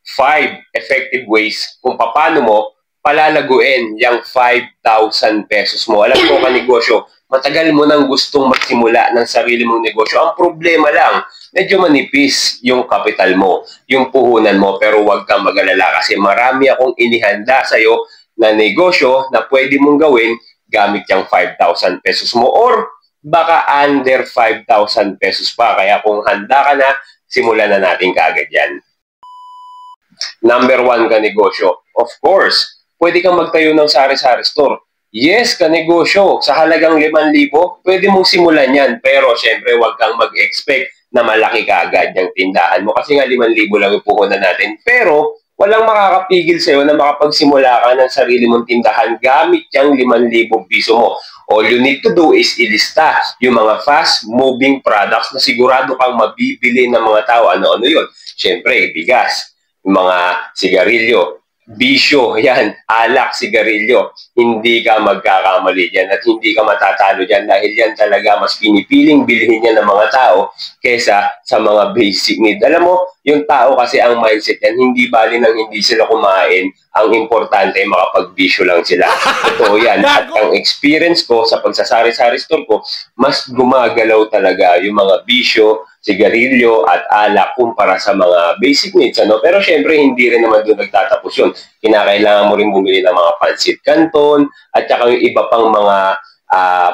5 effective ways kung paano mo palalaguin yung 5,000 pesos mo. Alam ko kanegosyo, matagal mo nang gustong magsimula ng sarili mong negosyo. Ang problema lang, medyo manipis yung capital mo, yung puhunan mo, pero huwag kang mag-alala kasi marami akong inihanda sa'yo na negosyo na pwede mong gawin gamit yung 5,000 pesos mo or baka under 5,000 pesos pa. Kaya kung handa ka na, simulan na natin kaagad yan. Number 1 kanegosyo, of course, pwede kang magtayo ng sari-sari store. Yes, kanegosyo, sa halagang 5,000, pwede mong simulan yan. Pero syempre, huwag kang mag-expect na malaki kaagad yung tindahan mo. Kasi nga 5,000 lang yung puhunan natin. Pero walang makakapigil sa'yo na makapagsimula ka ng sarili mong tindahan gamit yung 5,000 piso mo. All you need to do is ilista yung mga fast-moving products na sigurado kang mabibili ng mga tao. Ano-ano yun? Syempre, bigas, mga sigarilyo, bisyo, yan, alak, sigarilyo, hindi ka magkakamali dyan at hindi ka matatalo dyan dahil yan talaga mas pinipiling bilhin yan ng mga tao kesa sa mga basic need. Alam mo, yung tao kasi ang mindset yan, hindi bali nang hindi sila kumain, ang importante ay makapagbisyo lang sila. Totoo yan. At ang experience ko sa pagsasari-sari store ko, mas gumagalaw talaga yung mga bisyo, sigarilyo at alak kumpara sa mga basic needs. Ano? Pero syempre, hindi rin naman doon nagtatapos yun. Kinakailangan mo rin bumili ng mga pancit canton at saka yung iba pang mga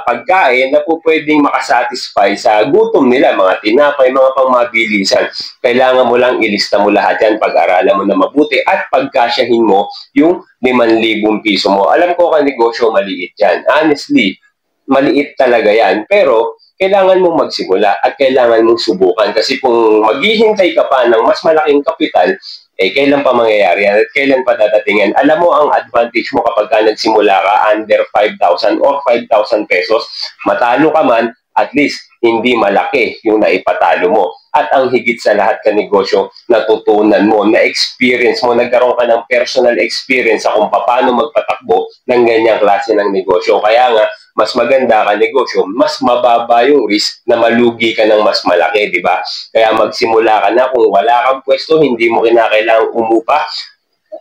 pagkain na po pwedeng makasatisfy sa gutom nila, mga tinapay, mga pangmabilisan. Kailangan mo lang ilista mo lahat yan, pag-aralan mo na mabuti at pagkasyahin mo yung 5,000 piso mo. Alam ko kanegosyo, maliit yan. Honestly, maliit talaga yan. Pero kailangan mong magsimula at kailangan mong subukan. Kasi kung maghihintay ka pa ng mas malaking kapital, kailan pa mangyayari yan at kailan pa dadating yan. Alam mo ang advantage mo kapag ka nagsimula ka under 5,000 or 5,000 pesos, matalo ka man, at least hindi malaki yung naipatalo mo. At ang higit sa lahat kanegosyo, natutunan mo, na-experience mo, nagkaroon ka ng personal experience sa kung paano magpatakbo ng ganyang klase ng negosyo. Kaya nga, mas maganda ka negosyo, mas mababa yung risk na malugi ka ng mas malaki, di ba? Kaya magsimula ka na, kung wala kang pwesto, hindi mo kinakailangang umupa,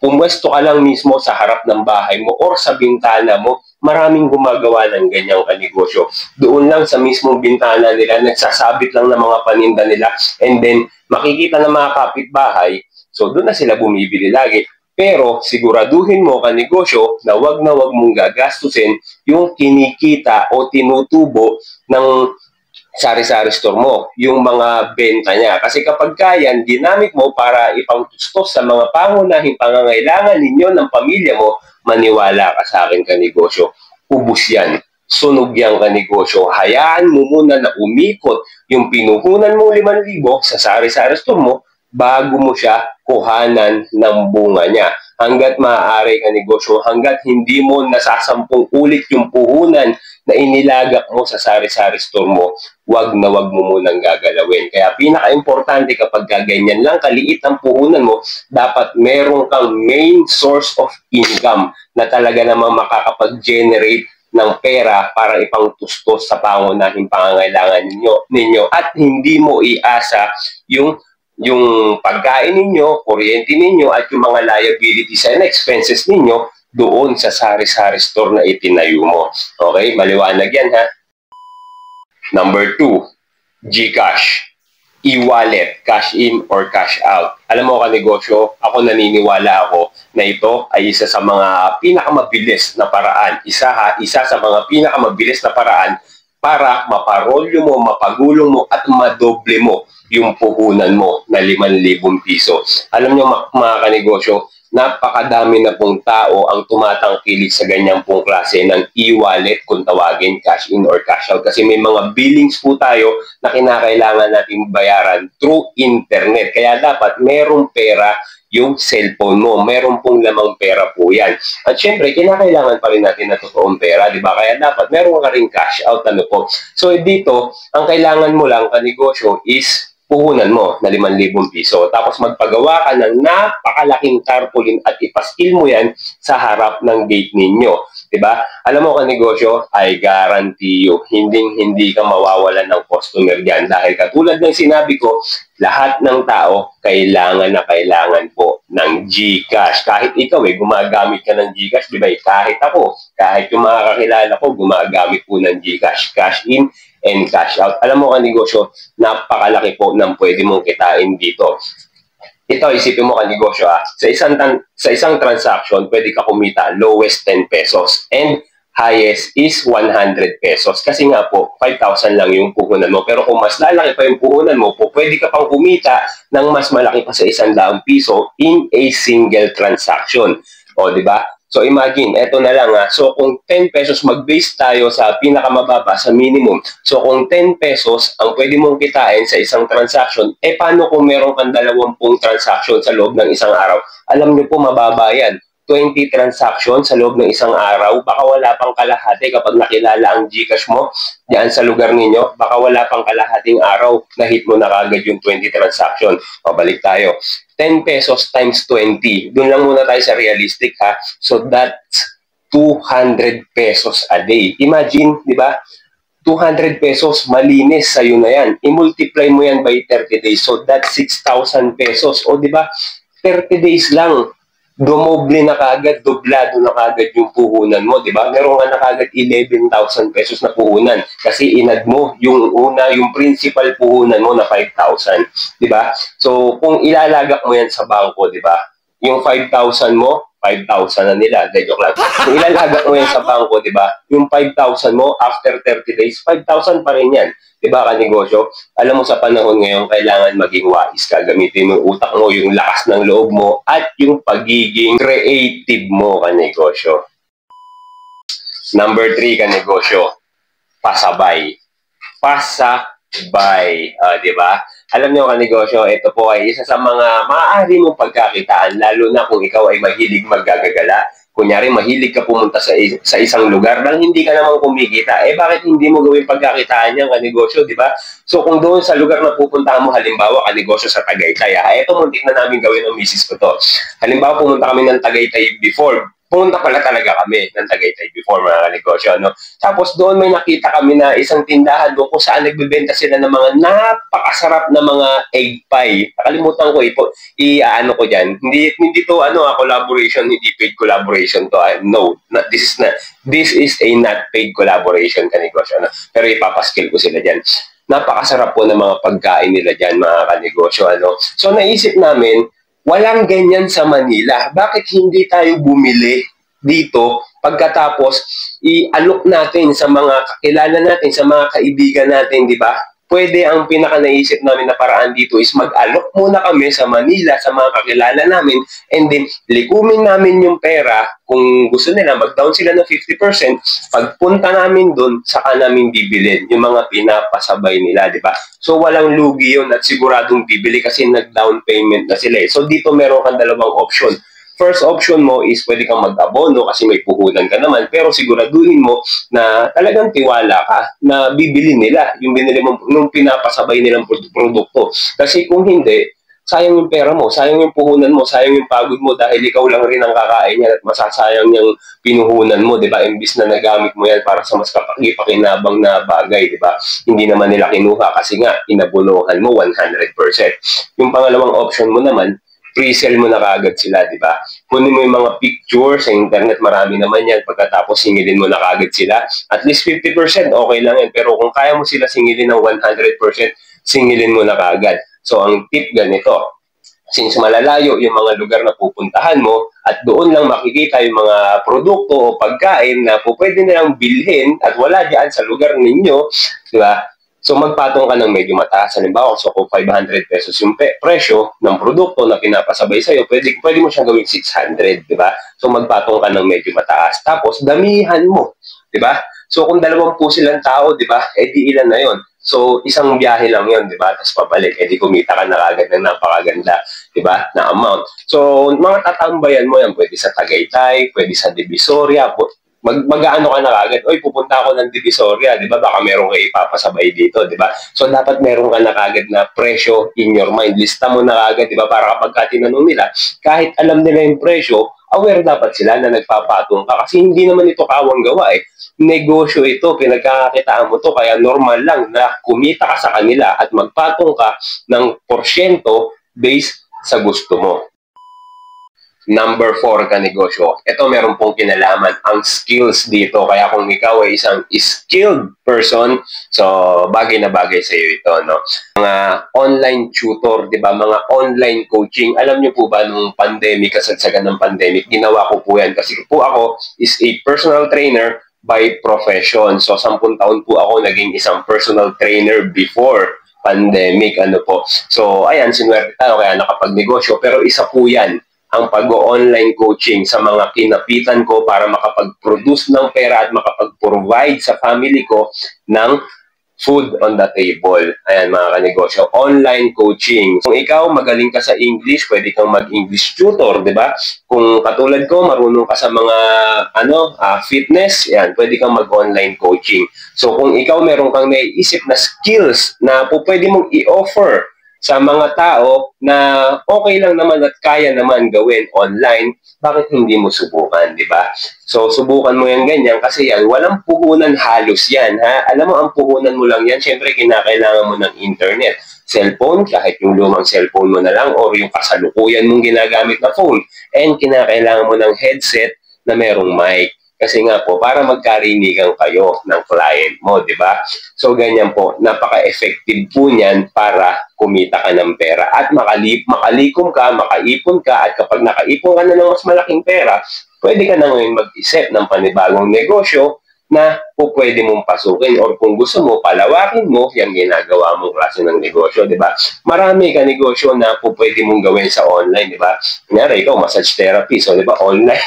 pumwesto ka lang mismo sa harap ng bahay mo or sa bintana mo, maraming gumagawa ng ganyang kanegosyo. Doon lang sa mismong bintana nila, nagsasabit lang ng mga paninda nila and then makikita ng mga kapitbahay, so doon na sila bumibili lagi. Pero siguraduhin mo kanegosyo na wag mong gagastusin yung kinikita o tinutubo ng sari-sari store mo, yung mga benta niya. Kasi kapag yan, ginamit mo para ipangtustos sa mga pangunahing pangangailangan ninyo ng pamilya mo, maniwala ka sa akin kanegosyo, ubus yan. Sunog yan kanegosyo. Hayaan mo muna na umikot yung pinuhunan mong 5,000 sa sari-sari store mo bago mo siya kuhanan ng bunga niya. Hanggat maaari kanegosyo, hanggat hindi mo nasasampung ulit yung puhunan na inilagak mo sa sari-sari store mo, wag mo munang gagalawin. Kaya pinaka-importante kapag ganyan lang kaliit ang puhunan mo, dapat meron kang main source of income na talaga namang makakapag-generate ng pera para ipangtustos sa pangunahing pangangailangan ninyo at hindi mo iasa yung pagkain ninyo, kuryente ninyo, at yung mga liabilities and expenses ninyo doon sa sari-sari store na itinayo mo. Okay? Maliwanag yan, ha? Number 2, GCash. E-wallet, cash in or cash out. Alam mo kanegosyo, ako naniniwala ako na ito ay isa sa mga pinakamabilis na paraan. Isa sa mga pinakamabilis na paraan para maparolyo mo, mapagulong mo at madoble mo yung puhunan mo na 5,000 piso. Alam nyo mga kanegosyo, napakadami na pong tao ang tumatangkilik sa ganyang pong klase ng e-wallet kung tawagin cash in or cash out. Kasi may mga billings po tayo na kinakailangan natin bayaran through internet. Kaya dapat merong pera yung cellphone mo. Meron pong lamang pera po yan. At syempre, kinakailangan pa rin natin na totoong pera, di ba? Kaya dapat meron ka rin cash out. Ano po? So dito, ang kailangan mo lang kanegosyo is puhunan mo na 5,000 piso. Tapos magpagawa ka ng napakalaking tarpaulin at ipaskil mo yan sa harap ng gate ninyo. Diba? Alam mo ka negosyo, I guarantee you, hindi ka mawawalan ng customer diyan dahil katulad ng sinabi ko, lahat ng tao kailangan po ng GCash. Kahit ikaw gumagamit ka ng GCash, di ba? Kahit ako, kahit yung mga kakilala ko, gumagamit po ng GCash. Cash in and cash out. Alam mo ka negosyo, napakalaki po ng pwede mong kitain dito. Ito, isipin mo ka negosyo sa isang transaction, pwede ka kumita lowest 10 pesos and highest is 100 pesos. Kasi nga po, 5,000 lang yung puhunan mo. Pero kung mas lalaki pa yung puhunan mo, pwede ka pang kumita ng mas malaki pa sa 100 piso in a single transaction. O, di ba? So imagine, eto na lang So kung 10 pesos mag-base tayo sa pinakamababa, sa minimum. So kung 10 pesos ang pwede mong kitain sa isang transaction, paano kung meron kang 20 transaction sa loob ng isang araw? Alam niyo po, mababa yan. 20 transactions sa loob ng isang araw, baka wala pang kalahati kapag nakilala ang GCash mo diyan sa lugar ninyo, baka wala pang kalahating araw na hit mo na kagad yung 20 transaction. Pabalik tayo. 10 pesos times 20. Doon lang muna tayo sa realistic So that's 200 pesos a day. Imagine, di ba? 200 pesos, malinis sa'yo na yan. I-multiply mo yan by 30 days. So that's 6,000 pesos. O di ba? 30 days lang. Dumoble na kagad, doblado na kagad yung puhunan mo, di ba? Meron ka na kagad 11,000 pesos na puhunan kasi inad mo yung yung principal puhunan mo na 5,000, di ba? So, kung ilalagak mo yan sa bangko, di ba? Yung 5,000 mo, 5,000 na nila. Joke lang. Kung ilalagak mo yan sa bangko, di ba? Yung 5,000 mo, after 30 days, 5,000 pa rin yan. Di ba ka negosyo? Alam mo sa panahon ngayon, kailangan maging wais ka. Gamitin mo yung utak mo, yung lakas ng loob mo, at yung pagiging creative mo ka negosyo. Number 3 ka negosyo, pasabay. Pasabay. Di ba? Alam niyo ka negosyo, ito po ay isa sa mga maaari mong pagkakitaan, lalo na kung ikaw ay mahilig maggagagala. Kunyari, mahilig ka pumunta sa isang lugar nang hindi ka naman kumikita. Bakit hindi mo gawin pagkakitaan yan, kanegosyo, di ba? So, kung doon sa lugar na pupuntahan mo, halimbawa, kanegosyo sa Tagaytay, ito muntik na namin gawin ng misis ko to. Halimbawa, pumunta kami ng Tagaytay before. Pumunta pala talaga kami ng Tagaytay before, mga kanegosyo, no? Tapos doon may nakita kami na isang tindahan doon kung saan nagbebenta sila ng mga napakasarap na mga egg pie. Nakalimutan ko ano ko diyan. Hindi to collaboration, hindi paid collaboration to. No, this is a not paid collaboration, kanegosyo, no? Pero ipapaskill ko sila diyan. Napakasarap po ng mga pagkain nila diyan, mga kanegosyo, ano? So naisip namin, walang ganyan sa Manila. Bakit hindi tayo bumili dito pagkatapos i-alok natin sa mga kakilala natin, sa mga kaibigan natin, di ba? Pwede, ang pinaka-naisip namin na paraan dito is mag-alok muna kami sa Manila, sa mga kakilala namin, and then likumin namin yung pera. Kung gusto nila, mag-down sila ng 50%, pagpunta namin doon, saka namin bibilin yung mga pinapasabay nila, di ba? So, walang lugi yun at siguradong bibili kasi nag-down payment na sila. So, dito meron kang dalawang option. First option mo is pwede kang mag-abono kasi may puhunan ka naman, pero siguraduhin mo na talagang tiwala ka na bibili nila yung binili mo nung pinapasabay nilang produkto. Kasi kung hindi, sayang yung pera mo, sayang yung puhunan mo, sayang yung pagod mo dahil ikaw lang rin ang kakain yan at masasayang yung pinuhunan mo, di ba? Imbis na nagamit mo yan para sa mas kapakipakinabang na bagay, di ba? Hindi naman nila kinuha kasi nga inabunuhan mo 100%. Yung pangalawang option mo naman, pre-sell mo na kagad sila, di ba? Kunin mo yung mga picture sa internet, marami naman yan. Pagkatapos singilin mo na kagad sila. At least 50%, okay lang yan. Pero kung kaya mo sila singilin ng 100%, singilin mo na kagad. So, ang tip ganito, since malalayo yung mga lugar na pupuntahan mo at doon lang makikita yung mga produkto o pagkain na pwede nilang bilhin at wala diyan sa lugar ninyo, di ba? So, magpatong ka ng medyo mataas. Halimbawa, so kung 500 pesos yung presyo ng produkto na pinapasabay sa'yo, pwede mo siyang gawing 600, di ba? So, magpatong ka ng medyo mataas. Tapos, damihan mo, di ba? So, kung 20 silang tao, di ba? Di ilan na yon. So, isang biyahe lang yon, di ba? Tapos pabalik, di kumita ka na agad ng napakaganda, di ba? Na amount. So, mga tatambayan mo yan, pwede sa Tagaytay, pwede sa Divisoria, mag-aano ka na kagad, oy, pupunta ako ng Divisoria, di ba? Baka meron kayo ipapasabay dito, di ba? So, dapat meron ka na kagad na presyo in your mind. Lista mo na kagad, di ba? Para kapag tinanong nila, kahit alam nila yung presyo, aware dapat sila na nagpapatong ka kasi hindi naman ito kawang gawa eh. Negosyo ito, pinagkakakitaan mo to, kaya normal lang na kumita ka sa kanila at magpatong ka ng porsyento based sa gusto mo. Number 4 ka negosyo. Ito meron pong kinalaman ang skills dito. Kaya kung ikaw ay isang skilled person, so bagay na bagay sa iyo ito, no? Mga online tutor, 'di ba? Mga online coaching. Alam niyo po ba nung pandemic, kasagsagan ng pandemic, ginawa ko po 'yan kasi po ako is a personal trainer by profession. So 10 taon po ako naging isang personal trainer before pandemic, ano po. So ayan, sinuwerte tayo kaya nakapagnegosyo, pero isa po 'yan ang pag-online coaching sa mga kinapitan ko para makapag-produce ng pera at makapag-provide sa family ko ng food on the table. Ayan mga kanegosyo, online coaching. Kung ikaw magaling ka sa English, pwede kang mag-English tutor, di ba? Kung katulad ko, marunong ka sa mga fitness, yan, pwede kang mag-online coaching. So kung ikaw meron kang naiisip na skills na pwede mong i-offer sa mga tao na okay lang naman at kaya naman gawin online, bakit hindi mo subukan, di ba? So, subukan mo yan ganyan kasi yan, walang puhunan halos yan, ha? Alam mo, ang puhunan mo lang yan, syempre, kinakailangan mo ng internet. Cellphone, kahit yung lumang cellphone mo na lang or yung kasalukuyan mong ginagamit na phone. And kinakailangan mo ng headset na merong mic. Kasi nga po, para magkarinigan kayo ng client mo, di ba? So, ganyan po, napaka-effective po niyan para kumita ka ng pera. At makalikom ka, makaipon ka, at kapag nakaipon ka na ng mas malaking pera, pwede ka na ngayon mag-isip ng panibagong negosyo na pwede mong pasukin or kung gusto mo, palawakin mo yung ginagawa mong klase ng negosyo, di ba? Marami ka negosyo na pwede mong gawin sa online, di ba? Kunyari, ikaw, massage therapy, so di ba, online?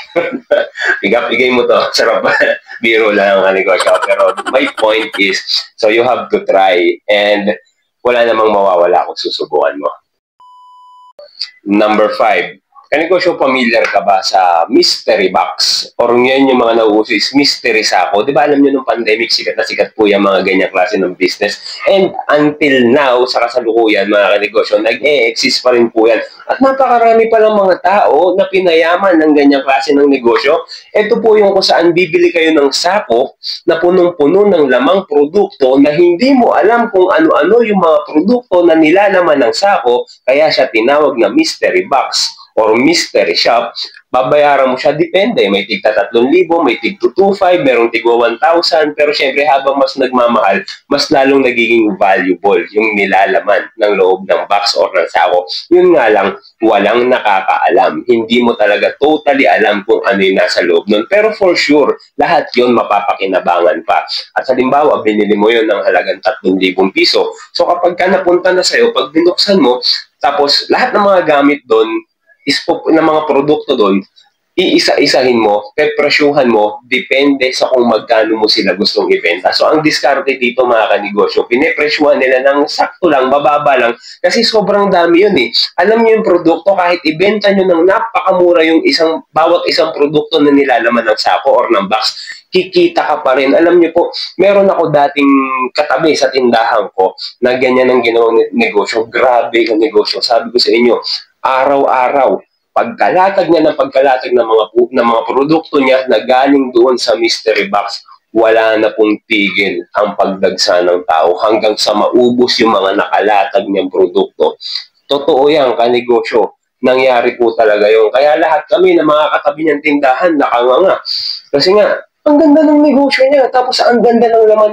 Igap-igay mo to, sarap ba? Biro lang ang negosyo. Pero my point is, so you have to try and wala namang mawawala kung susubukan mo. Number 5. Kanegosyo, familiar ka ba sa mystery box? Or ngayon yung mga nauuso is mystery sako. Di ba alam nyo nung pandemic, sikat na sikat po yung mga ganyang klase ng business. And until now, sa kasalukuyan, mga kanegosyo, nag-e-exist pa rin po yan. At napakarami pa lang mga tao na pinayaman ng ganyang klase ng negosyo. Ito po yung kung saan bibili kayo ng sako na punong-puno ng lamang produkto na hindi mo alam kung ano-ano yung mga produkto na nilalaman ng sako, kaya siya tinawag na mystery box or mystery shop. Babayaran mo siya, depende. May tigta 3,000, may tigto 2,500, merong tigwa 1,000. Pero syempre, habang mas nagmamahal, mas lalong nagiging valuable yung nilalaman ng loob ng box or ng sako. Yun nga lang, walang nakakaalam. Hindi mo talaga totally alam kung ano yung nasa loob nun. Pero for sure, lahat yun mapapakinabangan pa. At halimbawa, binili mo yun ng halagang 3,000 piso. So kapag ka napunta na sa'yo, pag binuksan mo, tapos lahat ng mga gamit doon, ng mga produkto doon, iisa-isahin mo, pepresyuhan mo, depende sa kung magkano mo sila gustong ibenta. So, ang diskarte dito mga kanegosyo, pinepresyuhan nila ng sakto lang, bababa lang, kasi sobrang dami yun eh. Alam niyo yung produkto, kahit ibenta nyo ng napakamura yung bawat isang produkto na nilalaman ng sako or ng box, kikita ka pa rin. Alam niyo po, meron ako dating katabi sa tindahan ko na ganyan ang ginawang negosyo. Grabe yung negosyo. Sabi ko sa inyo, araw-araw, pagkalatag niya ng pagkalatag ng mga produkto niya na galing doon sa mystery box, wala na pong tigil ang pagdagsa ng tao hanggang sa maubos yung mga nakalatag niyang produkto. Totoo yan, kanegosyo. Nangyari po talaga yun. Kaya lahat kami na mga katabi niyang tindahan, nakanganga. Kasi nga, ang ganda ng negosyo niya. Tapos ang ganda ng laman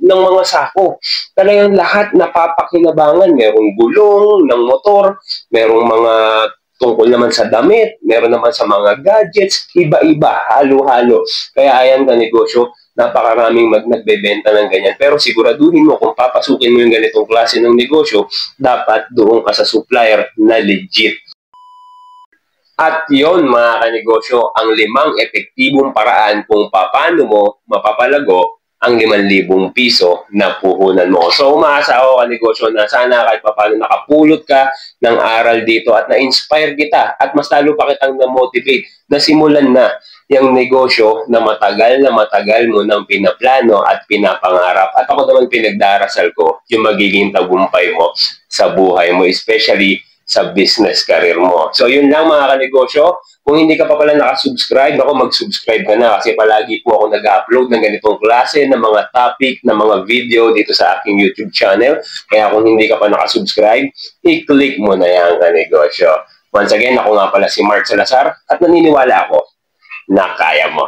ng mga sako. Talagang lahat napapakinabangan. Merong gulong ng motor, merong mga tungkol naman sa damit, meron naman sa mga gadgets, iba-iba, halo-halo. Kaya ayan ka negosyo, napakaraming nagbebenta ng ganyan. Pero siguraduhin mo kung papasukin mo yung ganitong klase ng negosyo, dapat doon ka sa supplier na legit. At yon mga kanegosyo, ang 5 epektibong paraan kung paano mo mapapalago ang 5,000 piso na puhunan mo. So umaasa ako kanegosyo na sana kahit paano nakapulot ka ng aral dito at na-inspire kita at mas lalo pa kitang na-motivate na simulan na yung negosyo na matagal mo nang pinaplano at pinapangarap. At ako naman pinagdarasal ko yung magiging tagumpay mo sa buhay mo, especially sa business career mo. So yun lang mga kanegosyo. Kung hindi ka pa pala nakasubscribe, ako mag-subscribe ka na kasi palagi po ako nag-upload ng ganitong klase ng mga topic, ng mga video dito sa aking YouTube channel. Kaya kung hindi ka pa nakasubscribe, i-click mo na yan kanegosyo. Once again, ako nga pala si Mark Salazar at naniniwala ako na kaya mo.